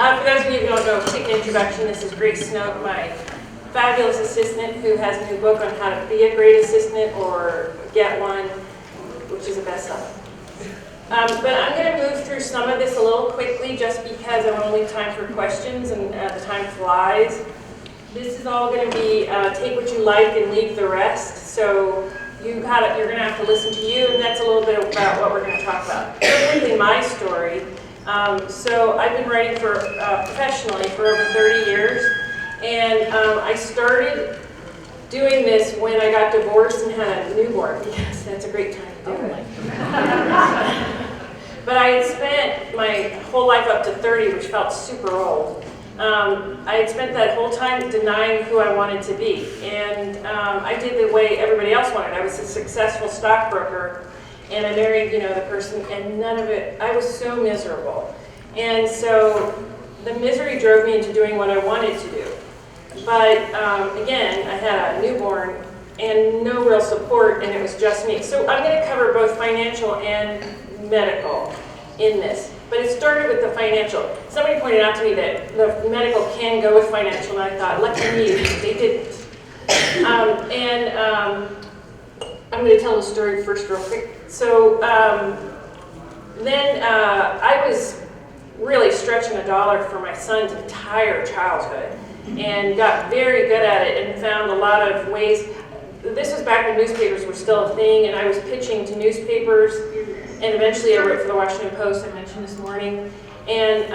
For those of you who don't know, quick introduction, this is Grace Snow, my fabulous assistant who has a new book on how to be a great assistant or get one, which is a bestseller. But I'm going to move through some of this a little quickly just because I want to leave time for questions and the time flies. This is all going to be take what you like and leave the rest. So you're going to have to listen to you, and that's a little bit about what we're going to talk about. It's really my story. So I've been writing for professionally for over 30 years, and I started doing this when I got divorced and had a newborn, because that's a great time to do it. But I had spent my whole life up to 30, which felt super old. I had spent that whole time denying who I wanted to be, and I did the way everybody else wanted. I was a successful stockbroker, and I married, the person, and none of it, I was so miserable. And so the misery drove me into doing what I wanted to do. But again, I had a newborn and no real support, and it was just me. So I'm going to cover both financial and medical in this. But it started with the financial. Somebody pointed out to me that the medical can go with financial, and I thought, lucky me, they didn't. I'm going to tell the story first real quick. So then I was really stretching a dollar for my son's entire childhood and got very good at it and found a lot of ways. This was back when newspapers were still a thing, and I was pitching to newspapers, and eventually I wrote for the Washington Post, I mentioned this morning. And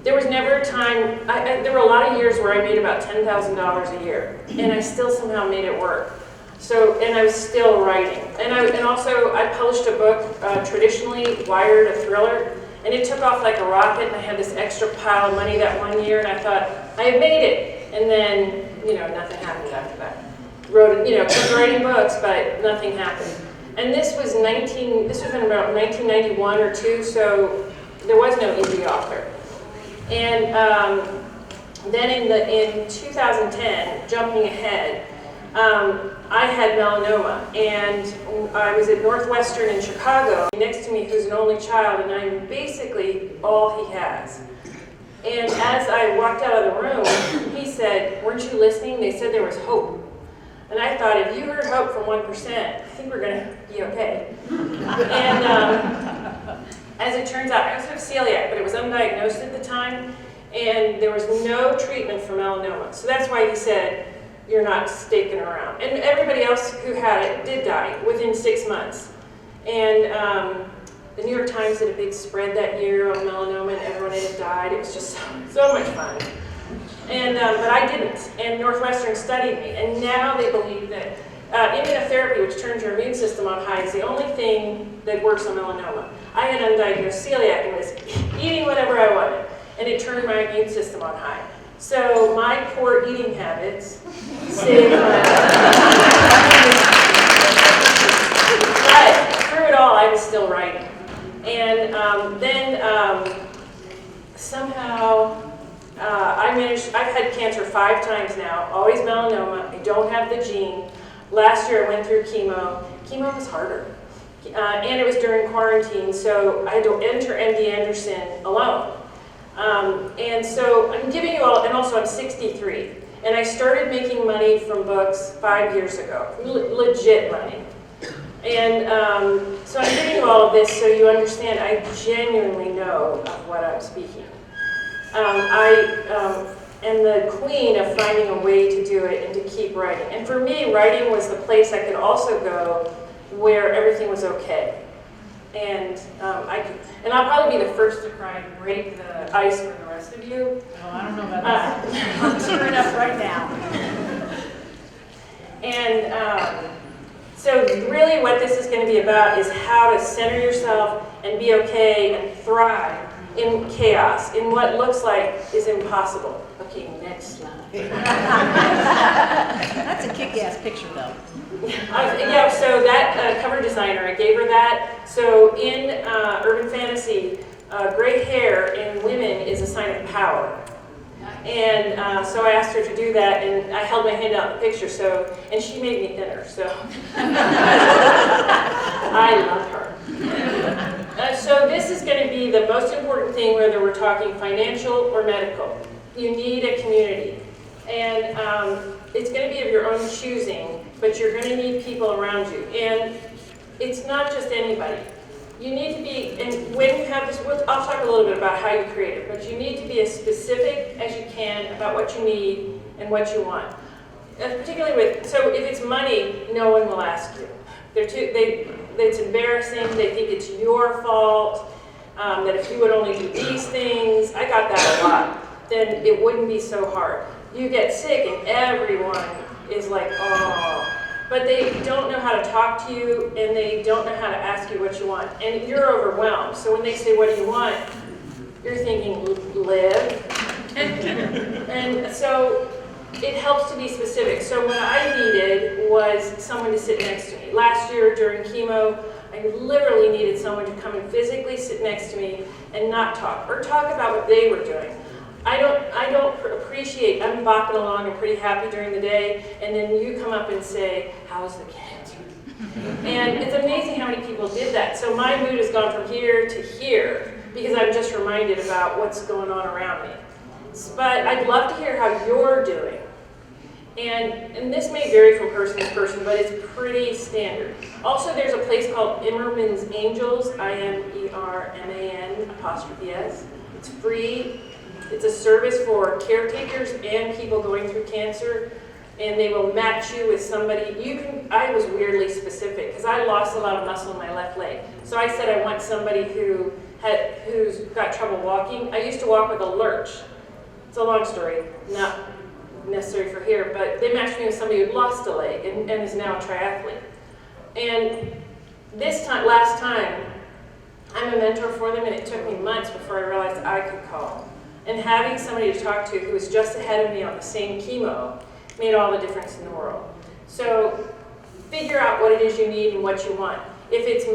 there was never a time, there were a lot of years where I made about $10,000 a year, and I still somehow made it work. So, and I was still writing. And also I published a book, traditionally Wired, a thriller, and it took off like a rocket, and I had this extra pile of money that one year, and I thought, I have made it. And then, nothing happened after that. Kept writing books, but nothing happened. And this was in about 1991 or 2, so there was no easy author. And then in 2010, jumping ahead, I had melanoma, and I was at Northwestern in Chicago. Next to me, who's an only child, and I'm basically all he has. And as I walked out of the room, he said, "Weren't you listening? They said there was hope." And I thought, if you heard hope from 1%, I think we're going to be okay. And as it turns out, I also have celiac, but it was undiagnosed at the time, and there was no treatment for melanoma. So that's why he said, you're not sticking around. And everybody else who had it did die within 6 months. And the New York Times did a big spread that year on melanoma, and everyone had died. It was just so much fun. And but I didn't, and Northwestern studied me, and now they believe that immunotherapy, which turns your immune system on high, is the only thing that works on melanoma. I had undiagnosed celiac and was eating whatever I wanted, and it turned my immune system on high. So my poor eating habits saved my life. But through it all, I was still writing. And then somehow I've had cancer 5 times now, always melanoma. I don't have the gene. Last year I went through chemo. Chemo was harder. And it was during quarantine, so I had to enter MD Anderson alone. And so I'm giving you all, and also I'm 63, and I started making money from books 5 years ago, legit money. And so I'm giving you all of this so you understand I genuinely know of what I'm speaking. I am the queen of finding a way to do it and to keep writing. And for me, writing was the place I could also go where everything was okay. And I'll probably be the first to cry and break the ice for the rest of you. Oh, I don't know about that. I'm tearing up right now. And so really what this is going to be about is how to center yourself and be okay and thrive in chaos, in what looks like is impossible. Okay, next slide. That's a kick-ass picture, though. Yeah, so that cover designer, I gave her that. So in urban fantasy, gray hair in women is a sign of power. And so I asked her to do that, and I held my hand out in the picture, and she made me thinner, so I love her. So this is going to be the most important thing, whether we're talking financial or medical. You need a community. And it's going to be of your own choosing, but you're going to need people around you. And it's not just anybody. You need to be, and when you have this, I'll talk a little bit about how you create it, but you need to be as specific as you can about what you need and what you want. Particularly with, so if it's money, no one will ask you. It's embarrassing, they think it's your fault, that if you would only do these things, I got that a lot, then it wouldn't be so hard. You get sick and everyone is like, oh, but they don't know how to talk to you and they don't know how to ask you what you want. And you're overwhelmed. So when they say, what do you want? You're thinking, live. And so it helps to be specific. So what I needed was someone to sit next to me. Last year during chemo, I literally needed someone to come and physically sit next to me and not talk, or talk about what they were doing. I don't appreciate, I'm bopping along and pretty happy during the day, and then you come up and say, how's the cancer? And it's amazing how many people did that. So my mood has gone from here to here because I'm just reminded about what's going on around me. But I'd love to hear how you're doing. And this may vary from person to person, but it's pretty standard. Also, there's a place called Immerman's Angels, IMERMAN''S. It's free. It's a service for caretakers and people going through cancer, and they will match you with somebody. I was weirdly specific because I lost a lot of muscle in my left leg. So I said I want somebody who's got trouble walking. I used to walk with a lurch. It's a long story, not necessary for here, but they matched me with somebody who'd lost a leg and is now a triathlete. And last time, I'm a mentor for them, and it took me months before I realized I could call. And having somebody to talk to who was just ahead of me on the same chemo made all the difference in the world. So figure out what it is you need and what you want. If it's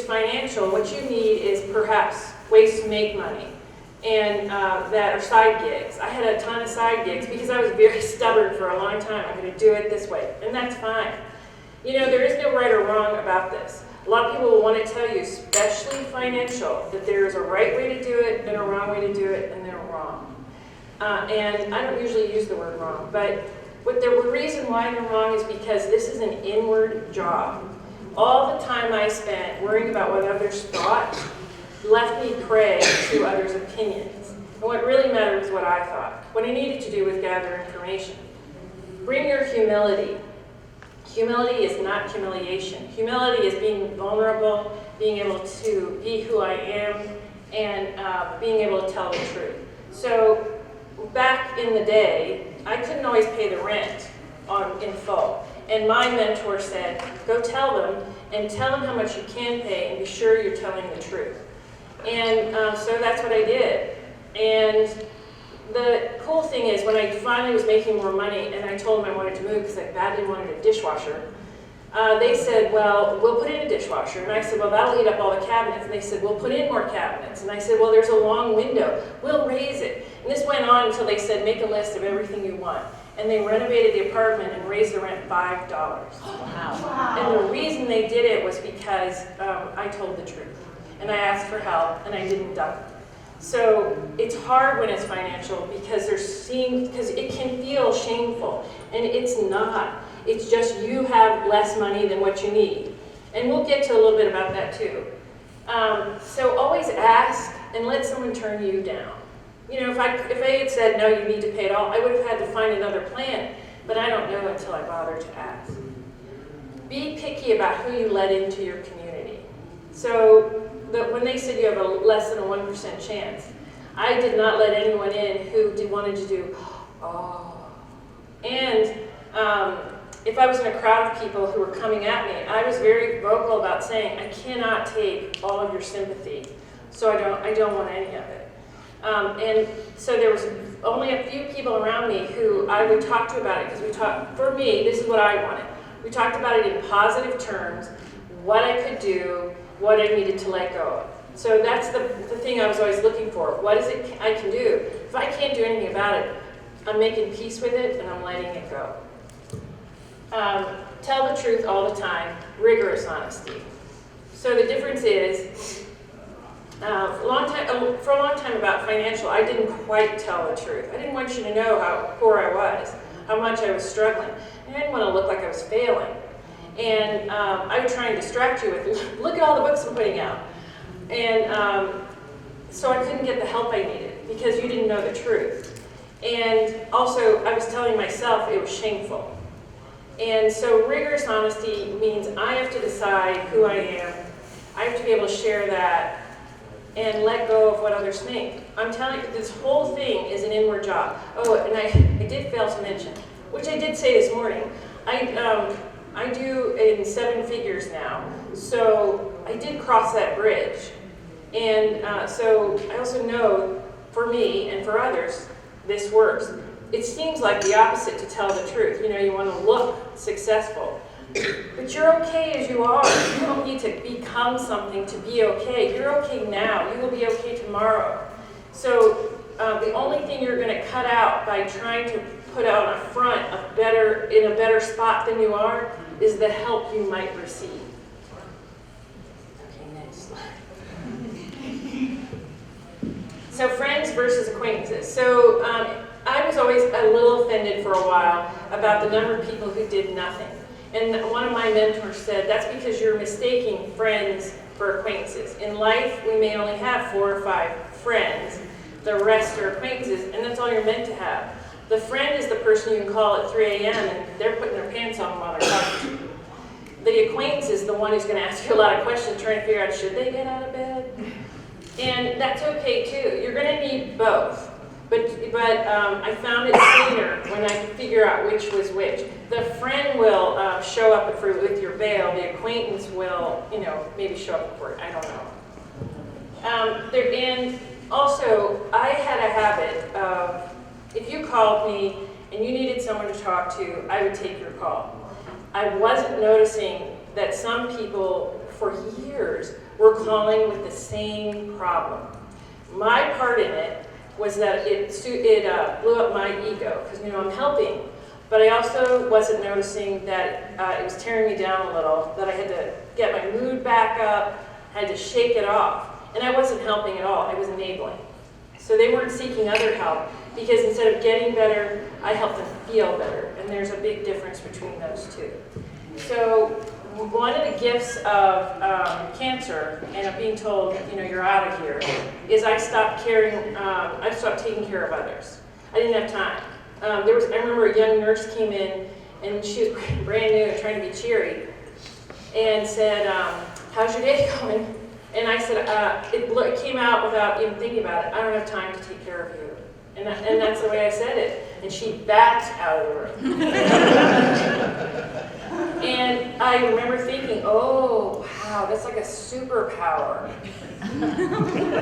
financial, what you need is perhaps ways to make money, and that are side gigs. I had a ton of side gigs because I was very stubborn for a long time. I'm going to do it this way, and that's fine. You know, there is no right or wrong about this. A lot of people will want to tell you, especially financial, that there is a right way to do it and a wrong way to do it, and they're wrong. And I don't usually use the word wrong, but the reason why they're wrong is because this is an inward job. All the time I spent worrying about what others thought left me prey to others' opinions. And what really mattered was what I thought. What I needed to do was gather information. Bring your humility. Humility is not humiliation. Humility is being vulnerable, being able to be who I am, and being able to tell the truth. So back in the day, I couldn't always pay the rent in full. And my mentor said, go tell them, and tell them how much you can pay, and be sure you're telling the truth. And so that's what I did. And the cool thing is, when I finally was making more money and I told them I wanted to move because I badly wanted a dishwasher, they said, well, we'll put in a dishwasher. And I said, well, that'll eat up all the cabinets. And they said, we'll put in more cabinets. And I said, well, there's a long window. We'll raise it. And this went on until they said, make a list of everything you want. And they renovated the apartment and raised the rent $5. Wow. And the reason they did it was because I told the truth. And I asked for help, and I didn't duck. So it's hard when it's financial because it can feel shameful, and it's not. It's just you have less money than what you need. And we'll get to a little bit about that too. So always ask and let someone turn you down. You know, if I had said, no, you need to pay it all, I would have had to find another plan, but I don't know until I bother to ask. Be picky about who you let into your community. So when they said you have a less than a 1% chance, I did not let anyone in who wanted to do, oh. And if I was in a crowd of people who were coming at me, I was very vocal about saying, I cannot take all of your sympathy, so I don't want any of it. And so there was only a few people around me who I would talk to about it, because for me, this is what I wanted. We talked about it in positive terms, what I could do, what I needed to let go of. So that's the thing I was always looking for. What is it I can do? If I can't do anything about it, I'm making peace with it and I'm letting it go. Tell the truth all the time, rigorous honesty. So the difference is, For a long time about financial, I didn't quite tell the truth. I didn't want you to know how poor I was, how much I was struggling. And I didn't want to look like I was failing. And I would try and distract you with, look at all the books I'm putting out. And so I couldn't get the help I needed because you didn't know the truth. And also, I was telling myself it was shameful. And so rigorous honesty means I have to decide who I am. I have to be able to share that and let go of what others think. I'm telling you, this whole thing is an inward job. Oh, and I did fail to mention, which I did say this morning, I do in 7 figures now. So I did cross that bridge. And so I also know, for me and for others, this works. It seems like the opposite to tell the truth. You know, you want to look successful. But you're okay as you are. You don't need to become something to be okay. You're okay now. You will be okay tomorrow. So the only thing you're going to cut out by trying to put out a front in a better spot than you are is the help you might receive. Okay, next slide. So friends versus acquaintances. So I was always a little offended for a while about the number of people who did nothing. And one of my mentors said, that's because you're mistaking friends for acquaintances. In life, we may only have 4 or 5 friends. The rest are acquaintances, and that's all you're meant to have. The friend is the person you can call at 3 a.m. and they're putting their pants on while they're talking to you. The acquaintance is the one who's going to ask you a lot of questions, trying to figure out, should they get out of bed? And that's okay, too. You're going to need both. But I found it cleaner when I could figure out which was which. The friend will show up with your bail. The acquaintance will, maybe show up for it. I don't know. And also, I had a habit of, if you called me and you needed someone to talk to, I would take your call. I wasn't noticing that some people, for years, were calling with the same problem. My part in it was that it blew up my ego, because I'm helping, but I also wasn't noticing that it was tearing me down a little, that I had to get my mood back up, had to shake it off, and I wasn't helping at all, I was enabling. So they weren't seeking other help, because instead of getting better, I helped them feel better, and there's a big difference between those two. So one of the gifts of cancer and of being told, you're out of here, is I stopped taking care of others. I didn't have time. I remember a young nurse came in, and she was brand new and trying to be cheery, and said, how's your day going? And I said, it came out without even thinking about it. I don't have time to take care of you. And that's the way I said it. And she backed out of the room. And I remember thinking, oh, wow, that's like a superpower.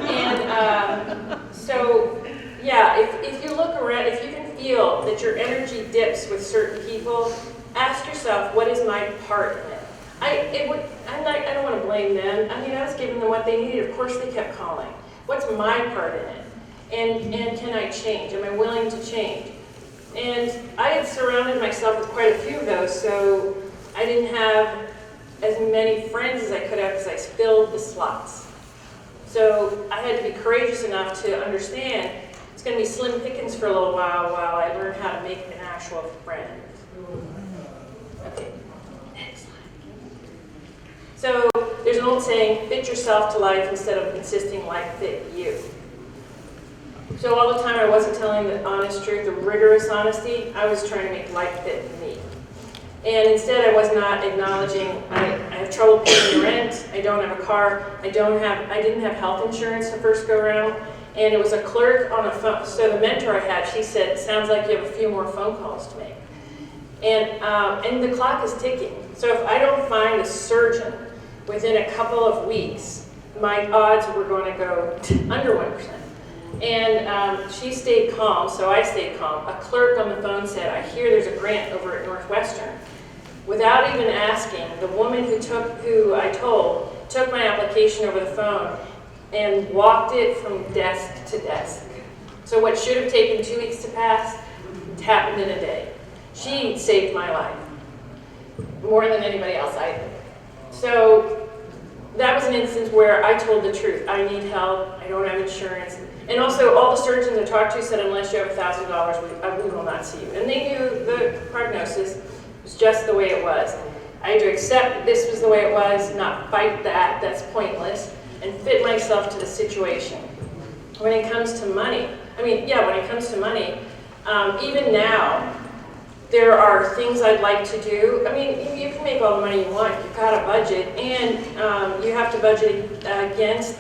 And so, yeah, if you look around, if you can feel that your energy dips with certain people, ask yourself, what is my part in it? I don't want to blame them. I was giving them what they needed. Of course they kept calling. What's my part in it? And can I change? Am I willing to change? And I had surrounded myself with quite a few of those, so I didn't have as many friends as I could have because I filled the slots. So I had to be courageous enough to understand it's going to be slim pickings for a little while I learn how to make an actual friend. Okay, next slide. So there's an old saying, fit yourself to life instead of insisting life fit you. So all the time I wasn't telling the honest truth, the rigorous honesty, I was trying to make life fit me. And instead I was not acknowledging I have trouble paying the rent, I don't have a car, I didn't have health insurance the first go around, and it was a clerk on a phone. So the mentor I had, she said, sounds like you have a few more phone calls to make. And the clock is ticking. So if I don't find a surgeon within a couple of weeks, my odds were going to go under 1%. And she stayed calm, so I stayed calm. A clerk on the phone said, I hear there's a grant over at Northwestern. Without even asking, the woman who I told took my application over the phone and walked it from desk to desk. So what should have taken 2 weeks to pass happened in a day. She saved my life more than anybody else I did. So that was an instance where I told the truth. I need help. I don't have insurance. And also, all the surgeons I talked to said, unless you have $1,000, we will not see you. And they knew the prognosis was just the way it was. I had to accept this was the way it was, not fight that. That's pointless. And fit myself to the situation. When it comes to money, when it comes to money, even now, there are things I'd like to do. I mean, you can make all the money you want. You've got a budget, and you have to budget against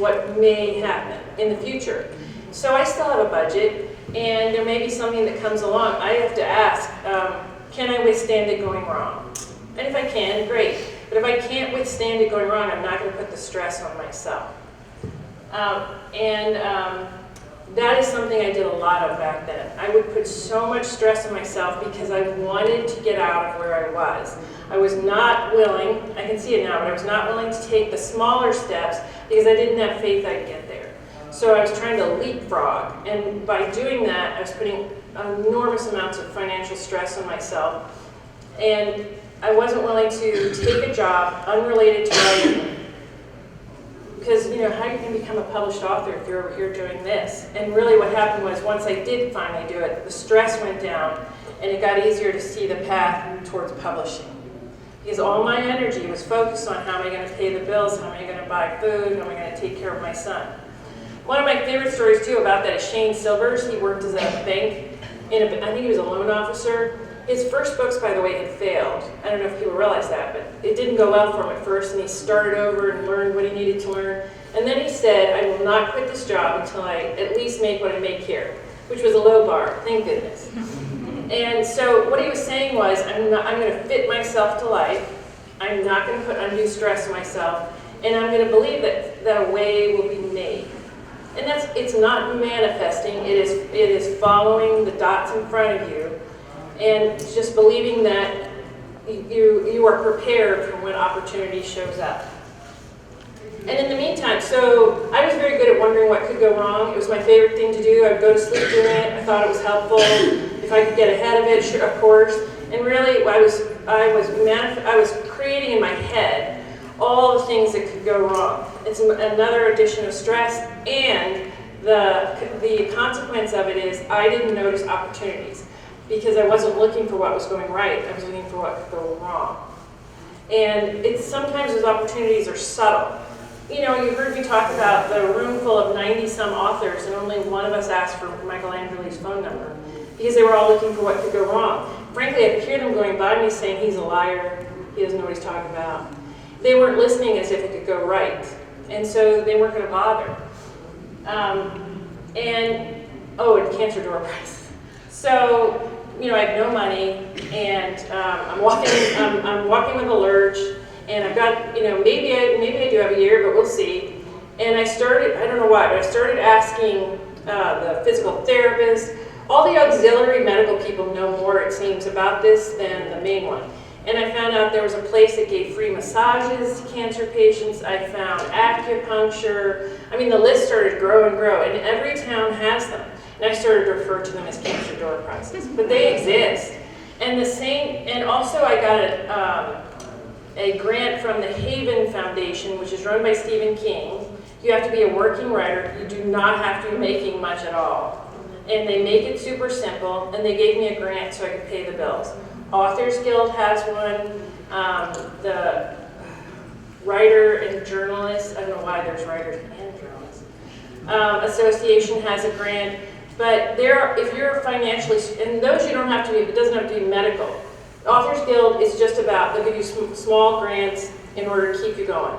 what may happen in the future. So I still have a budget, and there may be something that comes along. I have to ask, can I withstand it going wrong? And if I can, great. But if I can't withstand it going wrong, I'm not going to put the stress on myself. That is something I did a lot of back then. I would put so much stress on myself because I wanted to get out of where I was. I was not willing, I can see it now, but I was not willing to take the smaller steps because I didn't have faith I'd get there. So I was trying to leapfrog, and by doing that, I was putting enormous amounts of financial stress on myself. And I wasn't willing to take a job unrelated to writing. Because, how are you going to become a published author if you're over here doing this? And really what happened was once I did finally do it, the stress went down and it got easier to see the path towards publishing. Because all my energy was focused on how am I going to pay the bills, how am I going to buy food, how am I going to take care of my son. One of my favorite stories too about that is Shane Silvers. He worked as a bank, I think he was a loan officer. His first books, by the way, had failed. I don't know if people realize that, but it didn't go well for him at first, and he started over and learned what he needed to learn. And then he said, I will not quit this job until I at least make what I make here, which was a low bar, thank goodness. And so what he was saying was, I'm going to fit myself to life. I'm not going to put undue stress on myself, and I'm going to believe that a way will be made. And it's not manifesting, it is following the dots in front of you, and just believing that you are prepared for when opportunity shows up. And in the meantime, so I was very good at wondering what could go wrong. It was my favorite thing to do. I would go to sleep doing it. I thought it was helpful. If I could get ahead of it, sure, of course. And really, I was creating in my head all the things that could go wrong. It's another addition of stress, and the consequence of it is I didn't notice opportunities. Because I wasn't looking for what was going right, I was looking for what could go wrong. And sometimes those opportunities are subtle. You heard me talk about the room full of 90-some authors, and only one of us asked for Michael Angeli's phone number, because they were all looking for what could go wrong. Frankly, I could hear them going by me saying, he's a liar, he doesn't know what he's talking about. They weren't listening as if it could go right, and so they weren't going to bother. And cancer door prize. So, I have no money, and I'm walking with a lurch, and I've got, maybe I do have a year, but we'll see. And I don't know why, but I started asking the physical therapist. All the auxiliary medical people know more, it seems, about this than the main one. And I found out there was a place that gave free massages to cancer patients. I found acupuncture. The list started to grow and grow, and every town has them. And I started to refer to them as cancer door prizes, but they exist. And also I got a grant from the Haven Foundation, which is run by Stephen King. You have to be a working writer. You do not have to be making much at all. And they make it super simple, and they gave me a grant so I could pay the bills. Authors Guild has one. The Writer and Journalists, I don't know why there's writers and journalists, Association has a grant. But if you're financially, and those you don't have to be, it doesn't have to be medical. Authors Guild is just about, they'll give you small grants in order to keep you going.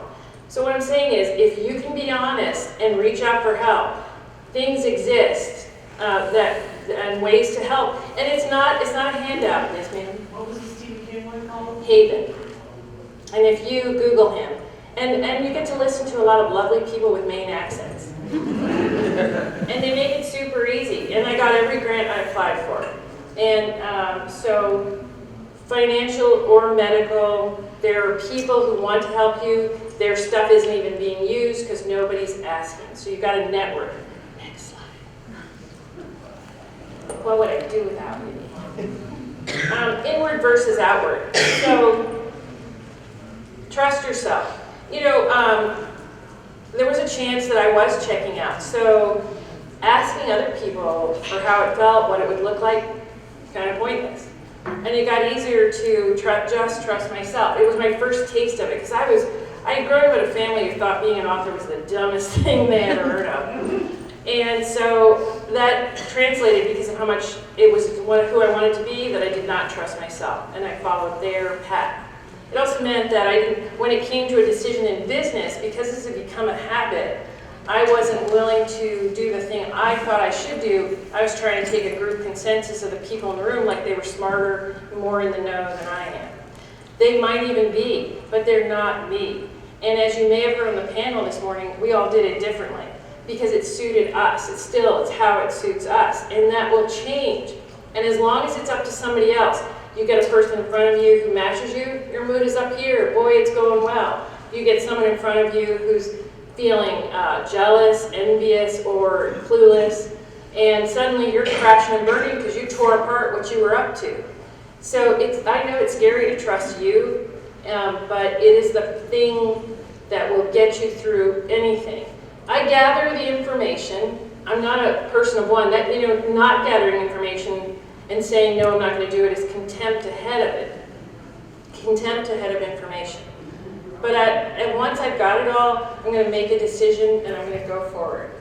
So what I'm saying is, if you can be honest and reach out for help, things exist and ways to help. And it's not a handout, yes ma'am? What was the Stephen King one called? Haven. And if you Google him, and you get to listen to a lot of lovely people with Maine accents. And they make it super easy. And I got every grant I applied for. And so financial or medical, there are people who want to help you. Their stuff isn't even being used because nobody's asking. So you've got a network. Next slide. What would I do without you? Inward versus outward. So trust yourself. There was a chance that I was checking out. So asking other people for how it felt, what it would look like, kind of pointless. And it got easier to just trust myself. It was my first taste of it because I had grown up in a family who thought being an author was the dumbest thing they ever heard of. And so that translated because of how much it was who I wanted to be, that I did not trust myself, and I followed their path. It also meant that when it came to a decision in business, because this had become a habit, I wasn't willing to do the thing I thought I should do. I was trying to take a group consensus of the people in the room like they were smarter, more in the know than I am. They might even be, but they're not me. And as you may have heard on the panel this morning, we all did it differently because it suited us. It's how it suits us, and that will change. And as long as it's up to somebody else, you get a person in front of you who matches you, your mood is up here, boy, it's going well. You get someone in front of you who's feeling jealous, envious, or clueless, and suddenly you're crashing and burning because you tore apart what you were up to. So I know it's scary to trust you, but it is the thing that will get you through anything. I gather the information. I'm not a person of one. That, not gathering information and saying, no, I'm not going to do it is contempt ahead of it. Contempt ahead of information. But and once I've got it all, I'm going to make a decision and I'm going to go forward.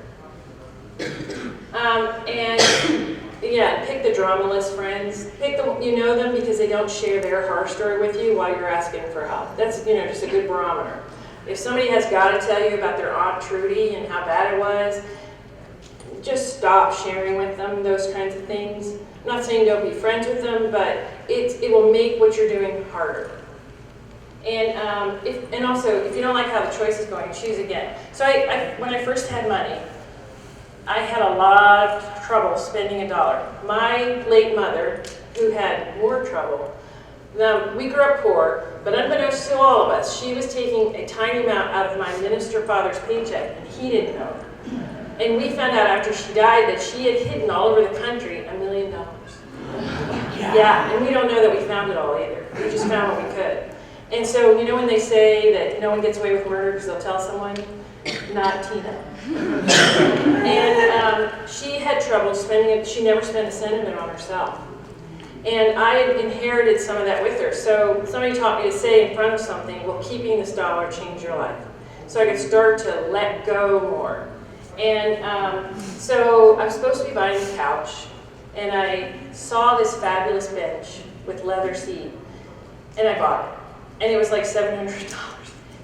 Pick the dramaless friends. Pick them, you know them because they don't share their horror story with you while you're asking for help. That's, just a good barometer. If somebody has got to tell you about their Aunt Trudy and how bad it was, just stop sharing with them those kinds of things. I'm not saying don't be friends with them, but it will make what you're doing harder. And if you don't like how the choice is going, choose again. So when I first had money, I had a lot of trouble spending $1. My late mother, who had more trouble, we grew up poor, but unbeknownst to all of us, she was taking a tiny amount out of my minister father's paycheck, and he didn't know. And we found out after she died that she had hidden all over the country $1 million. Yeah, and we don't know that we found it all either. We just found what we could. And so, when they say that no one gets away with murder because they'll tell someone? Not Tina. And she had trouble spending it. She never spent a cent of it on herself. And I inherited some of that with her. So somebody taught me to say in front of something, will keeping this dollar change your life? So I could start to let go more. And so I was supposed to be buying a couch, and I saw this fabulous bench with leather seat, and I bought it. And it was like $700.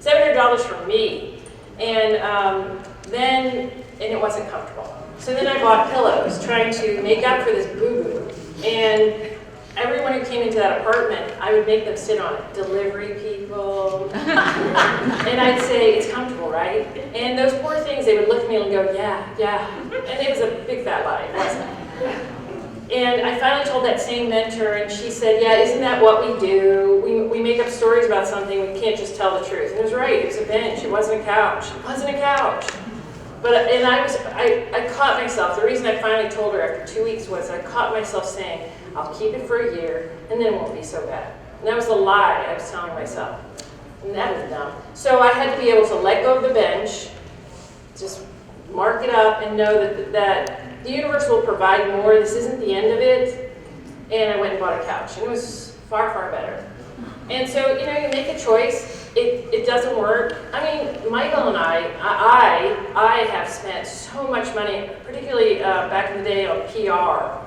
$700 for me. And it wasn't comfortable. So then I bought pillows, trying to make up for this boo-boo. And everyone who came into that apartment, I would make them sit on it. Delivery people. And I'd say, it's comfortable, right? And those poor things, they would look at me and go, yeah. And it was a big fat lie, it wasn't. And I finally told that same mentor, and she said, yeah, isn't that what we do? We make up stories about something, we can't just tell the truth. And it was right, it was a bench, it wasn't a couch. It wasn't a couch. And I caught myself, the reason I finally told her after 2 weeks was I caught myself saying, I'll keep it for a year, and then it won't be so bad. And that was the lie I was telling myself. And that was dumb. So I had to be able to let go of the bench, just mark it up, and know that the universe will provide more. This isn't the end of it. And I went and bought a couch, and it was far, far better. And so, you make a choice. It doesn't work. I mean, Michael and I have spent so much money, particularly back in the day on PR.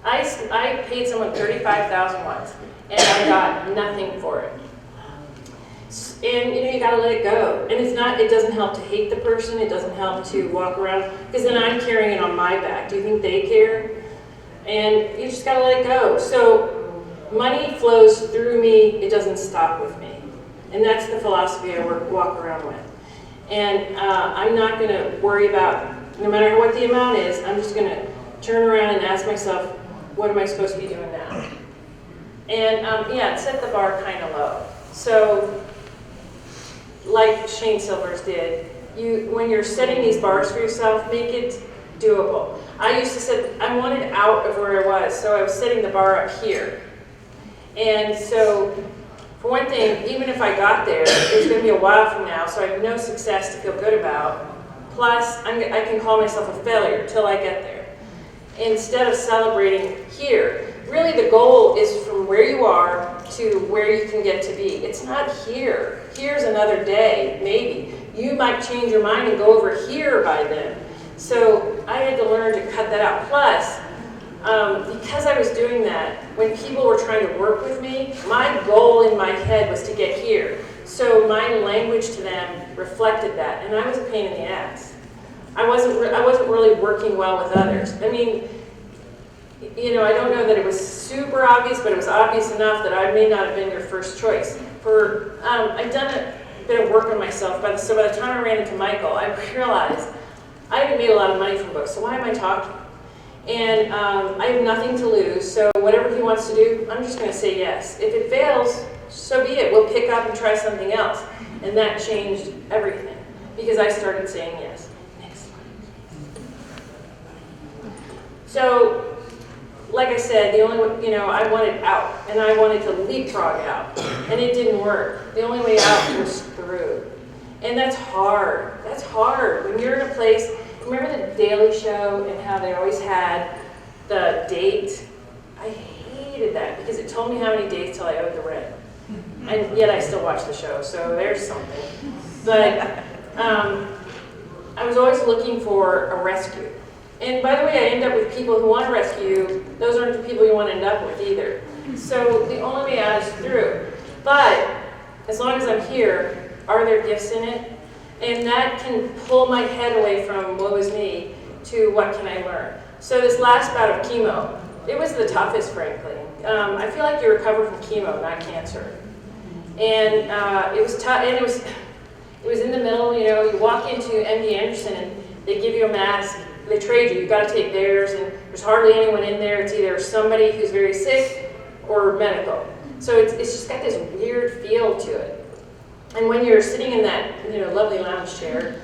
I paid someone $35,000 once, and I got nothing for it. And you gotta let it go. And it doesn't help to hate the person, it doesn't help to walk around, because then I'm carrying it on my back. Do you think they care? And you just gotta let it go. So money flows through me, it doesn't stop with me. And that's the philosophy I walk around with. And I'm not gonna worry about, no matter what the amount is, I'm just gonna turn around and ask myself, what am I supposed to be doing now? And set the bar kind of low. So, like Shane Silvers did, when you're setting these bars for yourself, make it doable. I used to set, I wanted out of where I was, so I was setting the bar up here. And so, For one thing, even if I got there, it's going to be a while from now, so I have no success to feel good about. Plus, I can call myself a failure till I get there. Instead of celebrating here, really the goal is from where you are to where you can get to be. It's not here. Here's another day, maybe. You might change your mind and go over here by then. So I had to learn to cut that out. Plus, because I was doing that, when people were trying to work with me, my goal in my head was to get here. So my language to them reflected that, and I was a pain in the ass. I wasn't really working well with others. I mean, you know, I don't know that it was super obvious, but it was obvious enough that I may not have been your first choice. I'd done a bit of work on myself, so by the time I ran into Michael, I realized I haven't made a lot of money from books, so why am I talking? And I have nothing to lose, so whatever he wants to do, I'm just going to say yes. If it fails, so be it. We'll pick up and try something else. And that changed everything, because I started saying yes. Next slide. So, like I said, the only way, I wanted out, and I wanted to leapfrog out, and it didn't work. The only way out was through. And that's hard. That's hard. When you're in a place, remember the Daily Show and how they always had the date? I hated that because it told me how many days till I owed the rent. And yet I still watch the show, so there's something. But I was always looking for a rescue. And by the way, I end up with people who want to rescue you. Those aren't the people you want to end up with either. So the only way out is through. But as long as I'm here, are there gifts in it? And that can pull my head away from woe is me to what can I learn. So this last bout of chemo, it was the toughest, frankly. I feel like you recover from chemo, not cancer. And it was tough, and it was in the middle, you walk into MD Anderson and they give you a mask, they trade you, you've got to take theirs, and there's hardly anyone in there. It's either somebody who's very sick or medical. So it's just got this weird feel to it. And when you're sitting in that lovely lounge chair,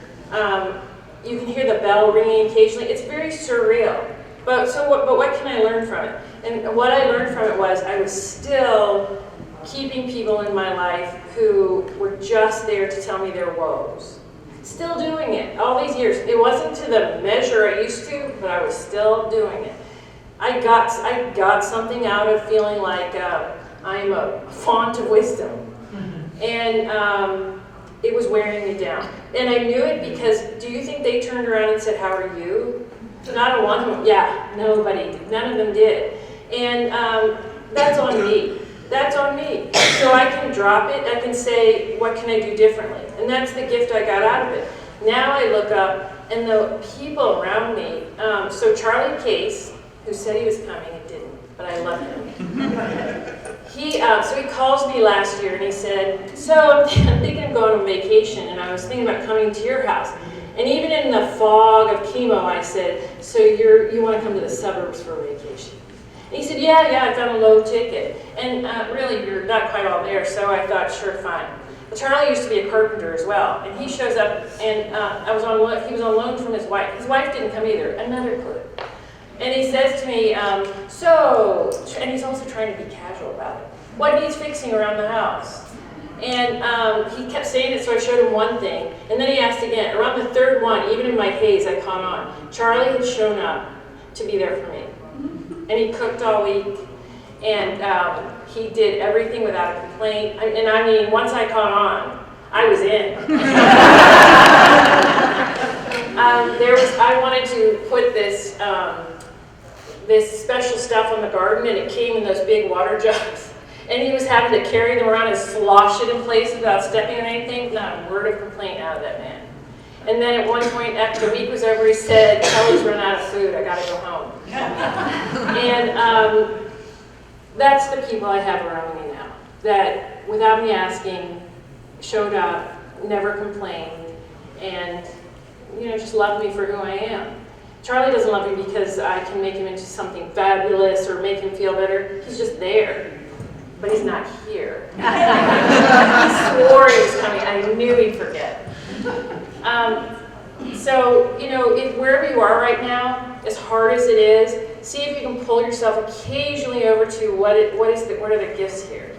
you can hear the bell ringing occasionally. It's very surreal. But what can I learn from it? And what I learned from it was I was still keeping people in my life who were just there to tell me their woes. Still doing it all these years. It wasn't to the measure I used to, but I was still doing it. I got something out of feeling like I'm a font of wisdom. And it was wearing me down. And I knew it because, do you think they turned around and said, "How are you?" Not a one of them. Yeah, nobody did. None of them did. And that's on me. That's on me. So I can drop it. I can say, what can I do differently? And that's the gift I got out of it. Now I look up, and the people around me, so Charlie Case, who said he was coming and didn't, but I love him. So he calls me last year and he said, so I'm thinking of going on vacation, and I was thinking about coming to your house. And even in the fog of chemo, I said, so you want to come to the suburbs for a vacation? And he said, yeah, I found a low ticket. And really, you're not quite all there, so I thought, sure, fine. But Charlie used to be a carpenter as well, and he shows up, and he was on loan from his wife. His wife didn't come either, another clue. And he says to me, and he's also trying to be casual about it, what needs fixing around the house? And he kept saying it, so I showed him one thing, and then he asked again. Around the third one, even in my haze, I caught on. Charlie had shown up to be there for me. And he cooked all week, and he did everything without a complaint. And I mean, once I caught on, I was in. I wanted to put this special stuff on the garden, and it came in those big water jugs. And he was having to carry them around and slosh it in place without stepping on anything. Not a word of complaint out of that man. And then at one point, after the week was over, he said, Kelly's run out of food, I gotta go home. And that's the people I have around me now, that without me asking, showed up, never complained, and just love me for who I am. Charlie doesn't love me because I can make him into something fabulous or make him feel better. He's just there, but he's not here. He swore he was coming. I knew he'd forget. So, if wherever you are right now, as hard as it is, see if you can pull yourself occasionally over to what are the gifts here.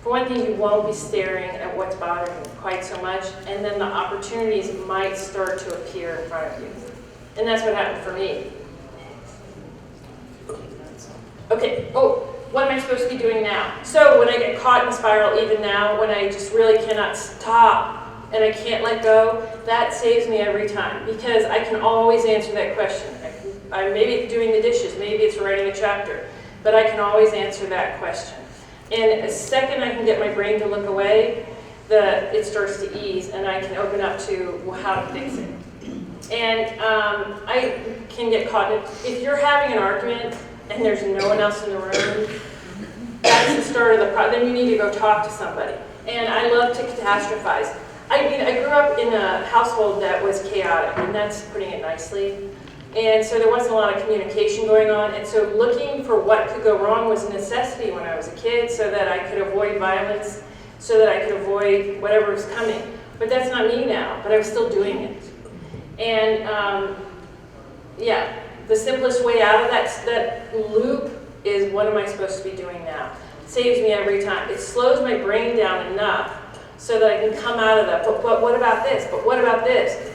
For one thing, you won't be staring at what's bothering you quite so much, and then the opportunities might start to appear in front of you. And that's what happened for me. Okay, what am I supposed to be doing now? So when I get caught in a spiral, even now, when I just really cannot stop and I can't let go, that saves me every time, because I can always answer that question. Maybe it's doing the dishes, maybe it's writing a chapter, but I can always answer that question. And the second I can get my brain to look away, it starts to ease, and I can open up to how to fix it. And I can get caught in it. If you're having an argument and there's no one else in the room, that's the start of the problem. Then you need to go talk to somebody. And I love to catastrophize. I grew up in a household that was chaotic, and that's putting it nicely. And so there wasn't a lot of communication going on. And so looking for what could go wrong was a necessity when I was a kid, so that I could avoid violence, so that I could avoid whatever was coming. But that's not me now, but I was still doing it. And yeah, the simplest way out of that loop is, what am I supposed to be doing now? It saves me every time. It slows my brain down enough so that I can come out of that. But what about this? But what about this?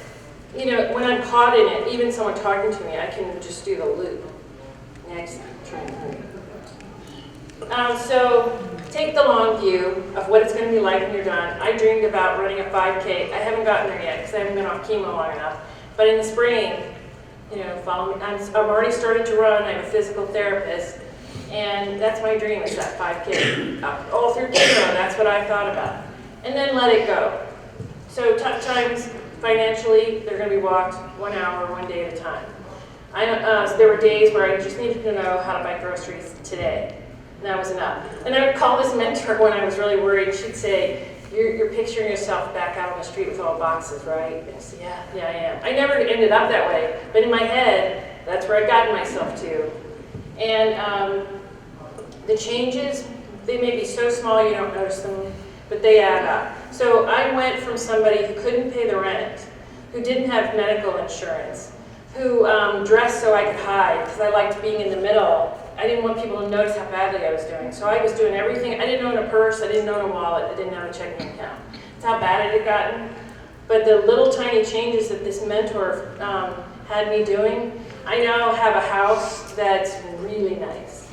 You know, when I'm caught in it, even someone talking to me, I can just do the loop. Next. So take the long view of what it's going to be like when you're done. I dreamed about running a 5K. I haven't gotten there yet because I haven't been off chemo long enough. But in the spring, you know, follow me. I'm already started to run. I'm a physical therapist. And that's my dream, is that 5K. All through chemo, that's what I thought about. And then let it go. So tough times, financially, they're going to be walked 1 hour, 1 day at a time. So there were days where I just needed to know how to buy groceries today. And that was enough. And I would call this mentor when I was really worried. She'd say, you're picturing yourself back out on the street with all boxes, right? And I said, yeah, I am. I never ended up that way, but in my head, that's where I got myself to. And the changes, they may be so small you don't notice them, but they add up. So I went from somebody who couldn't pay the rent, who didn't have medical insurance, who dressed so I could hide because I liked being in the middle. I didn't want people to notice how badly I was doing. So I was doing everything. I didn't own a purse. I didn't own a wallet. I didn't have a checking account. That's how bad it had gotten. But the little tiny changes that this mentor had me doing, I now have a house that's really nice.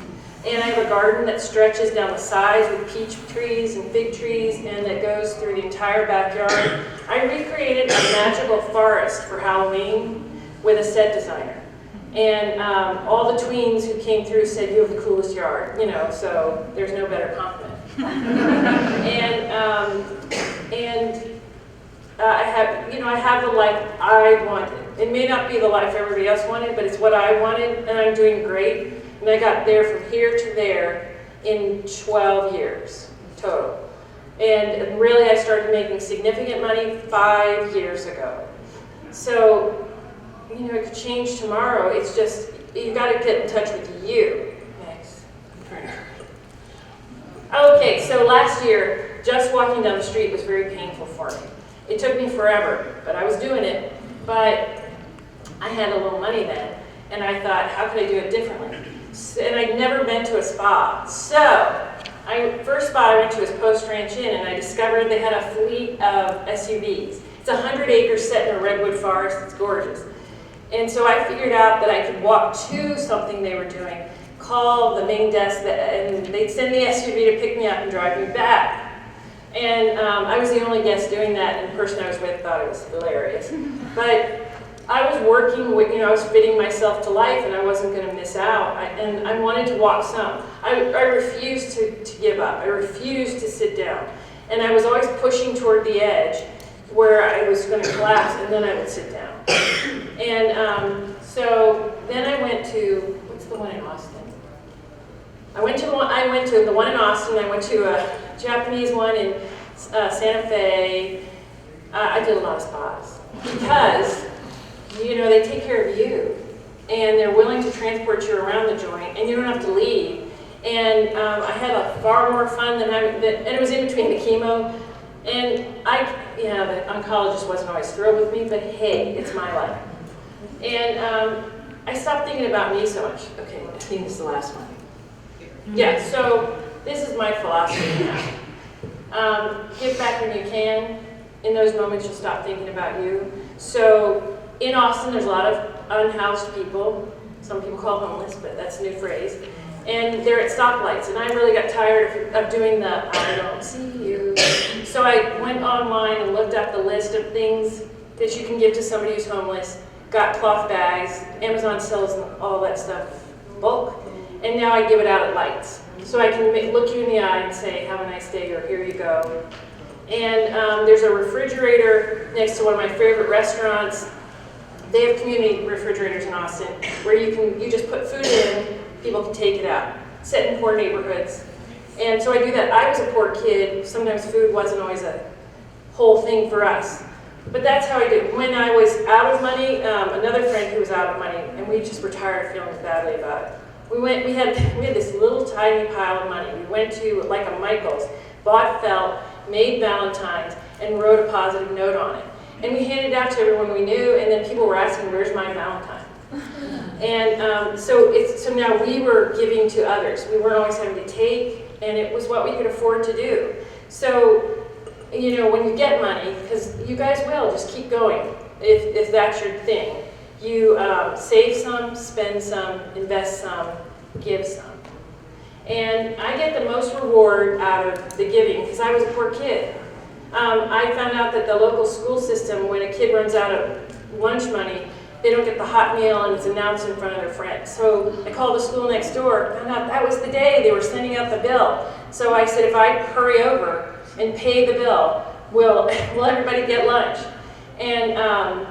And I have a garden that stretches down the sides with peach trees and fig trees, and that goes through the entire backyard. I recreated a magical forest for Halloween with a set designer. And all the tweens who came through said, you have the coolest yard, you know, so there's no better compliment. I have the life I wanted. It may not be the life everybody else wanted, but it's what I wanted, and I'm doing great. And I got there from here to there in 12 years total. And really, I started making significant money 5 years ago. So, you know, it could change tomorrow. It's just, you've got to get in touch with you. Next. Okay, so last year, just walking down the street was very painful for me. It took me forever, but I was doing it. But I had a little money then, and I thought, how could I do it differently? And I'd never been to a spa. So, first spa I went to was Post Ranch Inn, and I discovered they had a fleet of SUVs. It's 100 acres set in a redwood forest. It's gorgeous. And so I figured out that I could walk to something they were doing, call the main desk, and they'd send the SUV to pick me up and drive me back. And I was the only guest doing that, and the person I was with thought it was hilarious. But I was working with, I was fitting myself to life, and I wasn't going to miss out. And I wanted to walk some. I refused to give up. I refused to sit down. And I was always pushing toward the edge where I was going to collapse, and then I would sit down. And so then I went to, what's the one in Austin? I went to the one in Austin. I went to a Japanese one in Santa Fe. I did a lot of spas because, they take care of you, and they're willing to transport you around the joint, and you don't have to leave. And I had a far more fun and it was in between the chemo. And the oncologist wasn't always thrilled with me, but hey, it's my life. And I stopped thinking about me so much. Okay, I think this is the last one. Yeah, so this is my philosophy now. Give back when you can. In those moments, you'll stop thinking about you. So in Austin, there's a lot of unhoused people. Some people call them homeless, but that's a new phrase. And they're at stoplights, and I really got tired of doing the I don't see you. So I went online and looked up the list of things that you can give to somebody who's homeless, got cloth bags, Amazon sells all that stuff bulk, and now I give it out at lights. So I can look you in the eye and say, have a nice day, or here you go. And there's a refrigerator next to one of my favorite restaurants. They have community refrigerators in Austin where you just put food in, people can take it out. Set in poor neighborhoods. And so I do that. I was a poor kid. Sometimes food wasn't always a whole thing for us. But that's how I do. When I was out of money, another friend who was out of money, and we just were tired of feeling badly about it. We had this little tiny pile of money. We went to like a Michael's, bought felt, made Valentine's, and wrote a positive note on it. And we handed it out to everyone we knew, and then people were asking, where's my Valentine? And so now we were giving to others. We weren't always having to take, and it was what we could afford to do. So, you know, when you get money, because you guys will, just keep going if that's your thing. You save some, spend some, invest some, give some. And I get the most reward out of the giving because I was a poor kid. I found out that the local school system, when a kid runs out of lunch money, they don't get the hot meal and it's announced in front of their friends. So I called the school next door, found out that was the day they were sending out the bill. So I said, if I hurry over and pay the bill, will everybody get lunch? And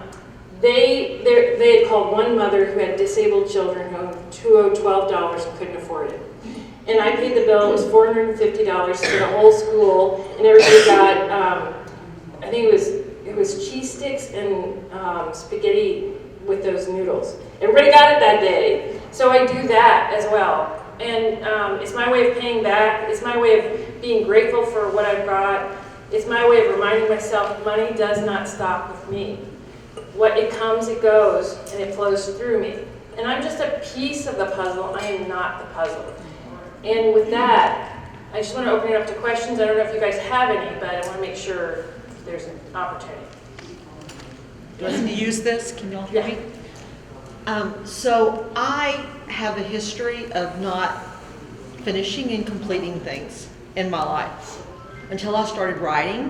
they had called one mother who had disabled children who owed $12 and couldn't afford it. And I paid the bill. It was $450 for the whole school, and everybody got, I think it was cheese sticks and spaghetti with those noodles. Everybody got it that day, so I do that as well. And it's my way of paying back. It's my way of being grateful for what I've got. It's my way of reminding myself money does not stop with me. What it comes, it goes, and it flows through me. And I'm just a piece of the puzzle. I am not the puzzle. And with that, I just want to open it up to questions. I don't know if you guys have any, but I want to make sure there's an opportunity. Do I need to use this? Can y'all hear me? So I have a history of not finishing and completing things in my life until I started writing.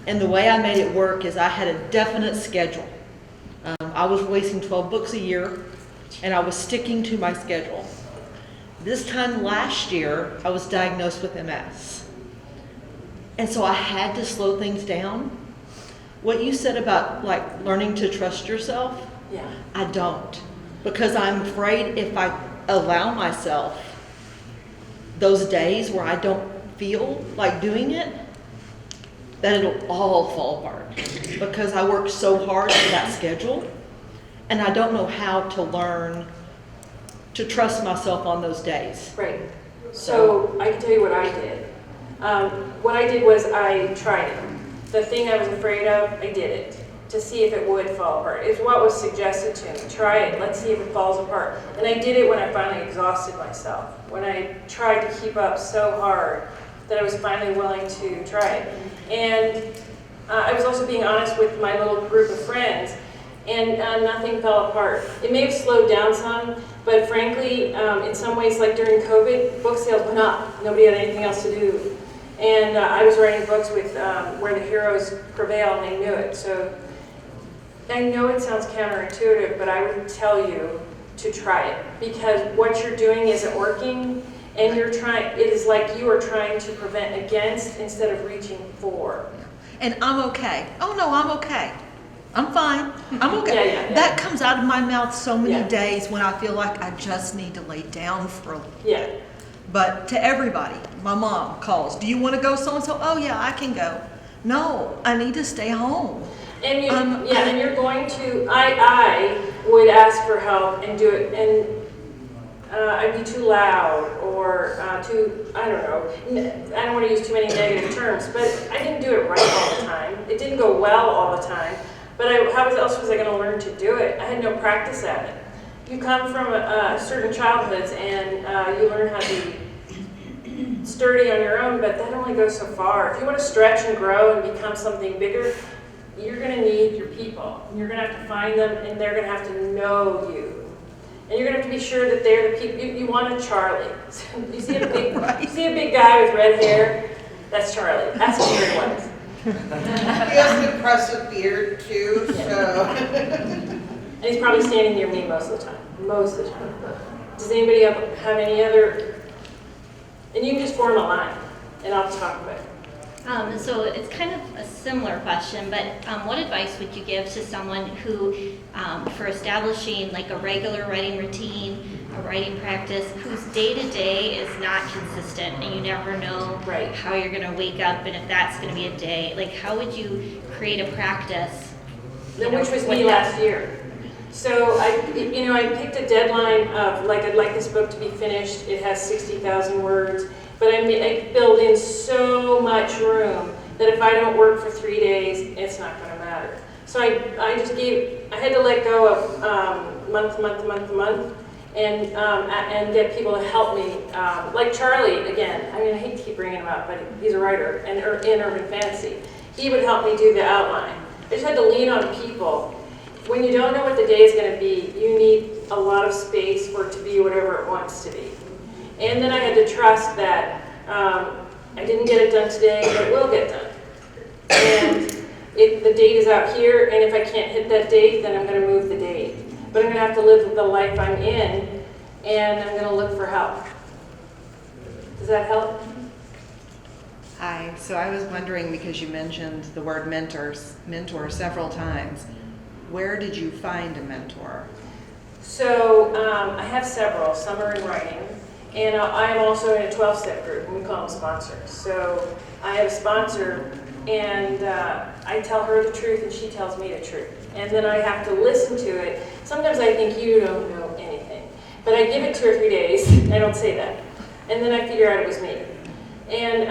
And the way I made it work is I had a definite schedule. I was releasing 12 books a year, and I was sticking to my schedule. This time last year, I was diagnosed with MS. And so I had to slow things down. What you said about like learning to trust yourself, Yeah. I don't. Because I'm afraid if I allow myself those days where I don't feel like doing it, that it'll all fall apart. Because I work so hard for that schedule, and I don't know how to learn to trust myself on those days. Right. So I can tell you what I did. What I did was I tried it. The thing I was afraid of, I did it to see if it would fall apart. It's what was suggested to me. Try it. Let's see if it falls apart. And I did it when I finally exhausted myself. When I tried to keep up so hard that I was finally willing to try it. And I was also being honest with my little group of friends, and nothing fell apart. It may have slowed down some, but frankly, in some ways, like during COVID, book sales went up. Nobody had anything else to do. And I was writing books with where the heroes prevail, and they knew it. So I know it sounds counterintuitive, but I would tell you to try it, because what you're doing isn't working, and it is like you are trying to prevent against instead of reaching for. And I'm okay. Oh no, I'm okay. I'm fine. I'm okay. Yeah. That comes out of my mouth so many Yeah. days when I feel like I just need to lay down for a Yeah. But to everybody, my mom calls, do you want to go so-and-so? Oh yeah, I can go. No, I need to stay home. And and you're going to, I would ask for help and do it, and I'd be too loud or too, I don't know, I don't want to use too many negative terms, but I didn't do it right all the time. It didn't go well all the time, but how else was I going to learn to do it? I had no practice at it. You come from certain childhoods, and you learn how to sturdy on your own, but that only goes so far. If you want to stretch and grow and become something bigger, you're going to need your people. You're going to have to find them, and they're going to have to know you. And you're going to have to be sure that they're the people. You want a Charlie. You see a big, you see a big guy with red hair? That's Charlie. That's what Charlie wants. He has an impressive beard too, so. And he's probably standing near me most of the time. Most of the time. Does anybody have any other? And you can just form a line, and I'll talk about it. So it's kind of a similar question, but what advice would you give to someone who, for establishing like a regular writing routine, a writing practice, whose day-to-day is not consistent, and you never know Right. how you're going to wake up and if that's going to be a day? Like, how would you create a practice? Which was me last year. So I picked a deadline of like, I'd like this book to be finished. It has 60,000 words, but I build in so much room that if I don't work for 3 days, it's not going to matter. So I had to let go of month, and get people to help me. Like Charlie, again, I hate to keep bringing him up, but he's a writer in urban fantasy. He would help me do the outline. I just had to lean on people. When you don't know what the day is going to be, you need a lot of space for it to be whatever it wants to be. And then I had to trust that I didn't get it done today, but it will get done. And the date is out here, and if I can't hit that date, then I'm going to move the date. But I'm going to have to live with the life I'm in, and I'm going to look for help. Does that help? Hi. So I was wondering, because you mentioned the word mentor several times, where did you find a mentor? So I have several. Some are in writing. And I am also in a 12-step group, and we call them sponsors. So I have a sponsor, and I tell her the truth, and she tells me the truth. And then I have to listen to it. Sometimes I think you don't know anything. But I give it 2 or 3 days. I don't say that. And then I figure out it was me. And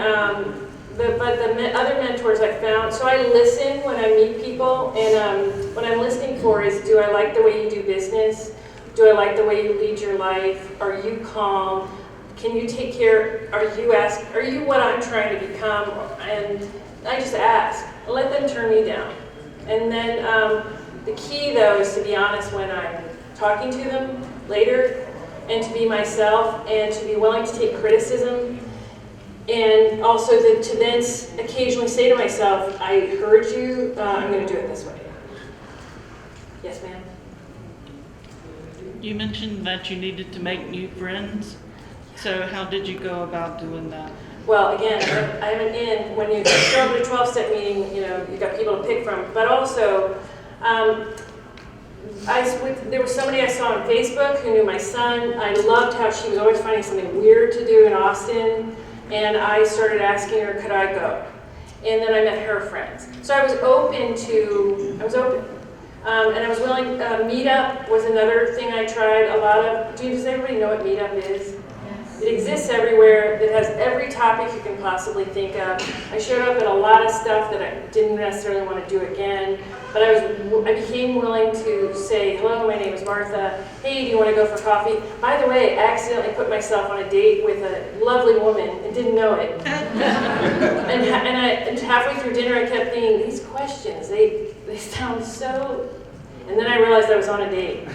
the other mentors I found, so I listen when I meet people, and what I'm listening for is, do I like the way you do business? Do I like the way you lead your life? Are you calm? Can you take care? Are you what I'm trying to become? And I just ask. Let them turn me down. And then the key, though, is to be honest when I'm talking to them later, and to be myself, and to be willing to take criticism. And also to then occasionally say to myself, I heard you, I'm going to do it this way. Yes, ma'am? You mentioned that you needed to make new friends. So how did you go about doing that? Well, again, I'm an in. When you show up at a 12-step meeting, you've got people to pick from. But also, there was somebody I saw on Facebook who knew my son. I loved how she was always finding something weird to do in Austin. And I started asking her, could I go? And then I met her friends. So I was open. And I was willing. Meetup was another thing I tried a lot of. Does everybody know what Meetup is? Yes. It exists everywhere. It has every topic you can possibly think of. I showed up in a lot of stuff that I didn't necessarily want to do again. But I became willing to say, hello, my name is Martha. Hey, do you want to go for coffee? By the way, I accidentally put myself on a date with a lovely woman and didn't know it. and halfway through dinner, I kept thinking, these questions, they sound so... And then I realized I was on a date.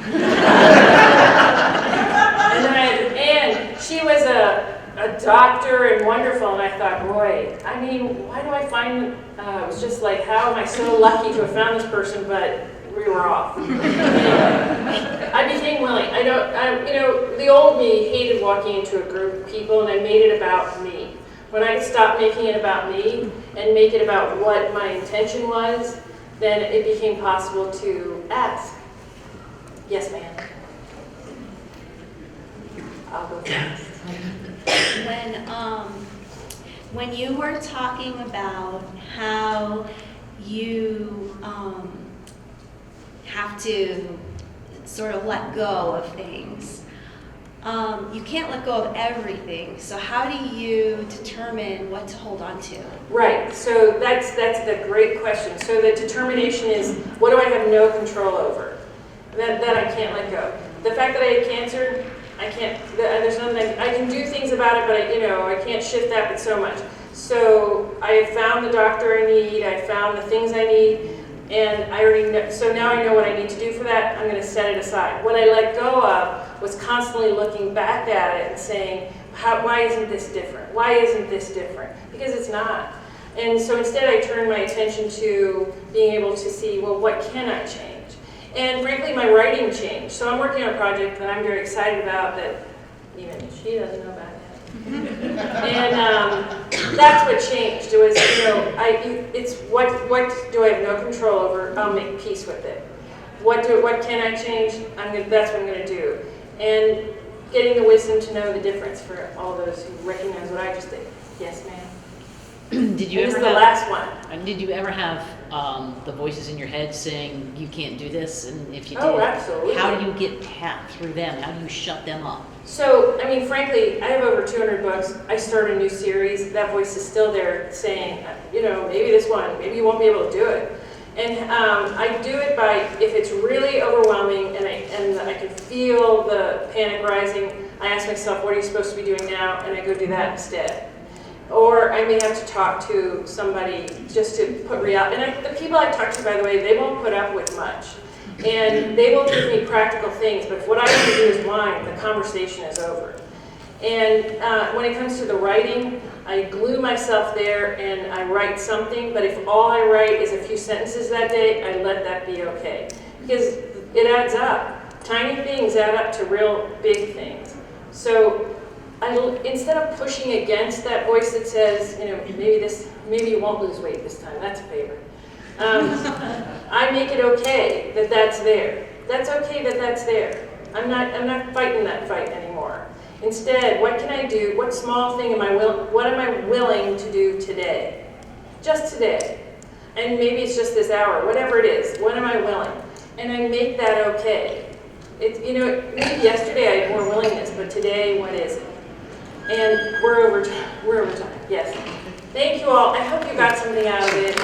and she was a doctor and wonderful, and I thought, boy, why do I find... it was just like, how am I so lucky to have found this person, but we were off. I became willing. The old me hated walking into a group of people, and I made it about me. When I stopped making it about me and make it about what my intention was, then it became possible to ask. Yes, ma'am. I'll go first. When you were talking about how you have to sort of let go of things, you can't let go of everything. So how do you determine what to hold on to? Right. So that's the great question. So the determination is, what do I have no control over? That I can't let go. The fact that I had cancer, I can't. There's nothing I can do things about it, but I can't shift that but so much. So I have found the doctor I need, I found the things I need, and I already know, so now I know what I need to do for that. I'm going to set it aside. What I let go of was constantly looking back at it and saying, why isn't this different? Why isn't this different? Because it's not. And so instead I turned my attention to being able to see, well, what can I change? And frankly, my writing changed. So I'm working on a project that I'm very excited about that even she doesn't know about yet. And that's what changed. It was, it's what do I have no control over? I'll make peace with it. What can I change? That's what I'm going to do. And getting the wisdom to know the difference for all those who recognize what I just did. Yes, ma'am. Did you This ever is the have, last one. and did you ever have the voices in your head saying you can't do this? And if you did, Oh, absolutely. how do you get through them? How do you shut them up? So, frankly, I have over 200 books. I start a new series. That voice is still there saying, maybe this one, maybe you won't be able to do it. And I do it by, if it's really overwhelming and I can feel the panic rising, I ask myself, what are you supposed to be doing now? And I go do that instead. Or I may have to talk to somebody just to put reality. And the people I talk to, by the way, they won't put up with much. And they will give me practical things, but if what I want to do is whine, the conversation is over. And when it comes to the writing, I glue myself there and I write something, but if all I write is a few sentences that day, I let that be okay. Because it adds up. Tiny things add up to real big things. So instead of pushing against that voice that says, maybe you won't lose weight this time, that's a favor. I make it okay that that's there. That's okay that that's there. I'm not fighting that fight anymore. Instead, what can I do? What small thing what am I willing to do today? Just today. And maybe it's just this hour, whatever it is. What am I willing? And I make that okay. Maybe yesterday I had more willingness, but today, what is it? And we're over time. Yes. Thank you all. I hope you got something out of it.